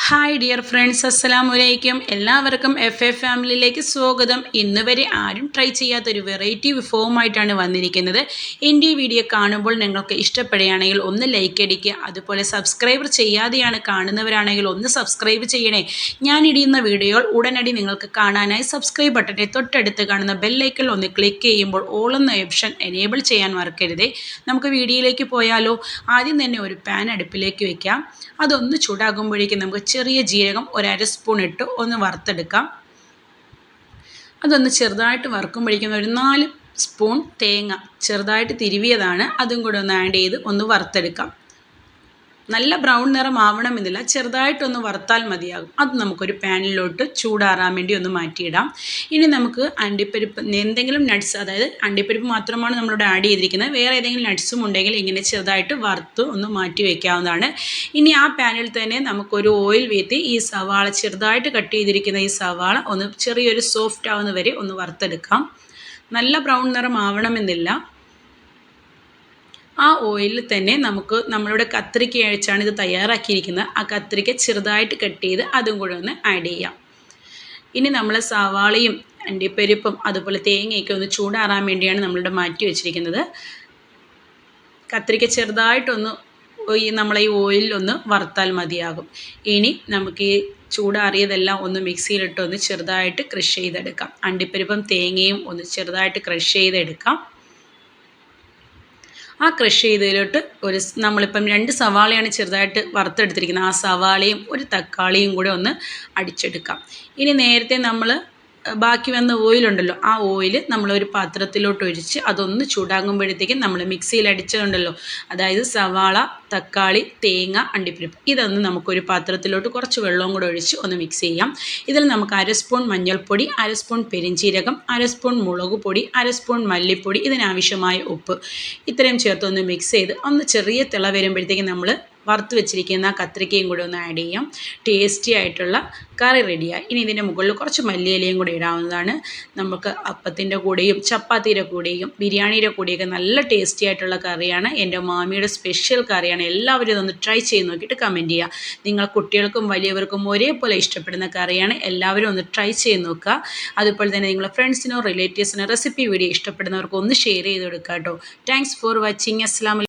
Hi dear friends, അസ്സലാമു അലൈക്കും. എല്ലാവർക്കും FA ഫാമിലിയിലേക്ക് സ്വാഗതം. ഇന്ന് വരെ ആരും ട്രൈ ചെയ്യാത്തൊരു വെറൈറ്റി വിഭവമായിട്ടാണ് വന്നിരിക്കുന്നത്. എൻ്റെ ഈ വീഡിയോ കാണുമ്പോൾ നിങ്ങൾക്ക് ഇഷ്ടപ്പെടുകയാണെങ്കിൽ ഒന്ന് ലൈക്ക് അടിക്കുക. അതുപോലെ സബ്സ്ക്രൈബ് ചെയ്യാതെയാണ് കാണുന്നവരാണെങ്കിൽ ഒന്ന് സബ്സ്ക്രൈബ് ചെയ്യണേ. ഞാൻ ഇടുന്ന വീഡിയോകൾ ഉടനടി നിങ്ങൾക്ക് കാണാനായി സബ്സ്ക്രൈബ് ബട്ടൻ്റെ തൊട്ടടുത്ത് കാണുന്ന ബെല്ലൈക്കൺ ഒന്ന് ക്ലിക്ക് ചെയ്യുമ്പോൾ ഓൾ എന്ന ഓപ്ഷൻ എനേബിൾ ചെയ്യാൻ മറക്കരുതേ. നമുക്ക് വീഡിയോയിലേക്ക് പോയാലോ. ആദ്യം തന്നെ ഒരു പാൻ അടുപ്പിലേക്ക് വയ്ക്കാം. അതൊന്ന് ചൂടാകുമ്പോഴേക്കും നമുക്ക് ചെറിയ ജീരകം ഒരു അര സ്പൂൺ ഇട്ട് ഒന്ന് വറുത്തെടുക്കാം. അതൊന്ന് ചെറുതായിട്ട് വറുക്കുമ്പോഴേക്കും ഒരു 4 സ്പൂൺ തേങ്ങ ചെറുതായിട്ട് തിരുവിയതാണ്, അതും കൂടെ ഒന്ന് ആഡ് ചെയ്ത് ഒന്ന് വറുത്തെടുക്കാം. നല്ല ബ്രൗൺ നിറം ആവണമെന്നില്ല, ചെറുതായിട്ടൊന്ന് വറുത്താൽ മതിയാകും. അത് നമുക്കൊരു പാനിലോട്ട് ചൂടാറാൻ വേണ്ടി ഒന്ന് മാറ്റിയിടാം. ഇനി നമുക്ക് അണ്ടിപ്പരിപ്പ് എന്തെങ്കിലും നട്ട്സ്, അതായത് അണ്ടിപ്പരിപ്പ് മാത്രമാണ് നമ്മളിവിടെ ആഡ് ചെയ്തിരിക്കുന്നത്. വേറെ ഏതെങ്കിലും നട്ട്സും ഉണ്ടെങ്കിൽ ഇങ്ങനെ ചെറുതായിട്ട് വറുത്ത് ഒന്ന് മാറ്റി വയ്ക്കാവുന്നതാണ്. ഇനി ആ പാനിൽ തന്നെ നമുക്കൊരു ഓയിൽ വീത്തി ഈ സവാള, ചെറുതായിട്ട് കട്ട് ചെയ്തിരിക്കുന്ന ഈ സവാള ഒന്ന് ചെറിയൊരു സോഫ്റ്റ് ആവുന്ന വരെ ഒന്ന് വറുത്തെടുക്കാം. നല്ല ബ്രൗൺ നിറം ആവണമെന്നില്ല. ആ ഓയിലിൽ തന്നെ നമുക്ക് നമ്മളുടെ കത്രിക്ക അഴിച്ചാണ് ഇത് തയ്യാറാക്കിയിരിക്കുന്നത്. ആ കത്രിക്ക ചെറുതായിട്ട് കട്ട് ചെയ്ത് അതും കൂടെ ഒന്ന് ആഡ് ചെയ്യാം. ഇനി നമ്മൾ സവാളയും അണ്ടിപ്പരിപ്പും അതുപോലെ തേങ്ങയൊക്കെ ഒന്ന് ചൂടാറാൻ വേണ്ടിയാണ് നമ്മളിവിടെ മാറ്റി വെച്ചിരിക്കുന്നത്. കത്രിക്ക ചെറുതായിട്ടൊന്ന് നമ്മളെ ഈ ഓയിലൊന്ന് വറുത്താൽ മതിയാകും. ഇനി നമുക്ക് ഈ ചൂടാറിയതെല്ലാം ഒന്ന് മിക്സിയിലിട്ട് ഒന്ന് ചെറുതായിട്ട് ക്രഷ് ചെയ്തെടുക്കാം. അണ്ടിപ്പരിപ്പും തേങ്ങയും ഒന്ന് ചെറുതായിട്ട് ക്രഷ് ചെയ്തെടുക്കാം. ആ ക്രഷ് ചെയ്തതിലോട്ട് നമ്മളിപ്പം 2 സവാളയാണ് ചെറുതായിട്ട് വറുത്തെടുത്തിരിക്കുന്നത്. ആ സവാളയും ഒരു തക്കാളിയും കൂടെ ഒന്ന് അടിച്ചെടുക്കാം. ഇനി നേരത്തെ നമ്മൾ ബാക്കി വന്ന ഓയിലുണ്ടല്ലോ, ആ ഓയിൽ നമ്മളൊരു പാത്രത്തിലോട്ട് ഒഴിച്ച് അതൊന്ന് ചൂടാകുമ്പോഴത്തേക്കും നമ്മൾ മിക്സിയിൽ അടിച്ചതുണ്ടല്ലോ, അതായത് സവാള, തക്കാളി, തേങ്ങ, അണ്ടിപ്പരിപ്പ്, ഇതൊന്ന് നമുക്കൊരു പാത്രത്തിലോട്ട് കുറച്ച് വെള്ളവും കൂടെ ഒഴിച്ച് ഒന്ന് മിക്സ് ചെയ്യാം. ഇതിൽ നമുക്ക് 1 സ്പൂൺ മഞ്ഞൾപ്പൊടി, 1 സ്പൂൺ പെരിഞ്ചീരകം, 1 സ്പൂൺ മുളക് പൊടി, 1 സ്പൂൺ മല്ലിപ്പൊടി, ഇതിനാവശ്യമായ ഉപ്പ്, ഇത്രയും ചേർത്തൊന്ന് മിക്സ് ചെയ്ത് ഒന്ന് ചെറിയ തിള വരുമ്പോഴത്തേക്കും നമ്മൾ വറുത്ത് വെച്ചിരിക്കുന്ന കത്രിക്കയും കൂടെ ഒന്ന് ആഡ് ചെയ്യാം. ടേസ്റ്റി ആയിട്ടുള്ള കറി റെഡിയായി. ഇനി ഇതിൻ്റെ മുകളിൽ കുറച്ച് മല്ലിയിലയും കൂടെ ഇടാവുന്നതാണ്. നമുക്ക് അപ്പത്തിൻ്റെ കൂടെയും ചപ്പാത്തിയുടെ കൂടെയും ബിരിയാണിയുടെ കൂടെയൊക്കെ നല്ല ടേസ്റ്റി ആയിട്ടുള്ള കറിയാണ്. എൻ്റെ മാമിയുടെ സ്പെഷ്യൽ കറിയാണ്. എല്ലാവരും ഇതൊന്ന് ട്രൈ ചെയ്ത് നോക്കിയിട്ട് കമൻറ്റ് ചെയ്യുക. നിങ്ങൾ കുട്ടികൾക്കും വലിയവർക്കും ഒരേപോലെ ഇഷ്ടപ്പെടുന്ന കറിയാണ്. എല്ലാവരും ഒന്ന് ട്രൈ ചെയ്ത് നോക്കുക. അതുപോലെ തന്നെ നിങ്ങളുടെ ഫ്രണ്ട്സിനോ റിലേറ്റീവ്സിനോ റെസിപ്പി വീഡിയോ ഇഷ്ടപ്പെടുന്നവർക്ക് ഒന്ന് ഷെയർ ചെയ്ത് കൊടുക്കുക കേട്ടോ. Thanks for watching. അസ്സലാമു അലൈക്കും.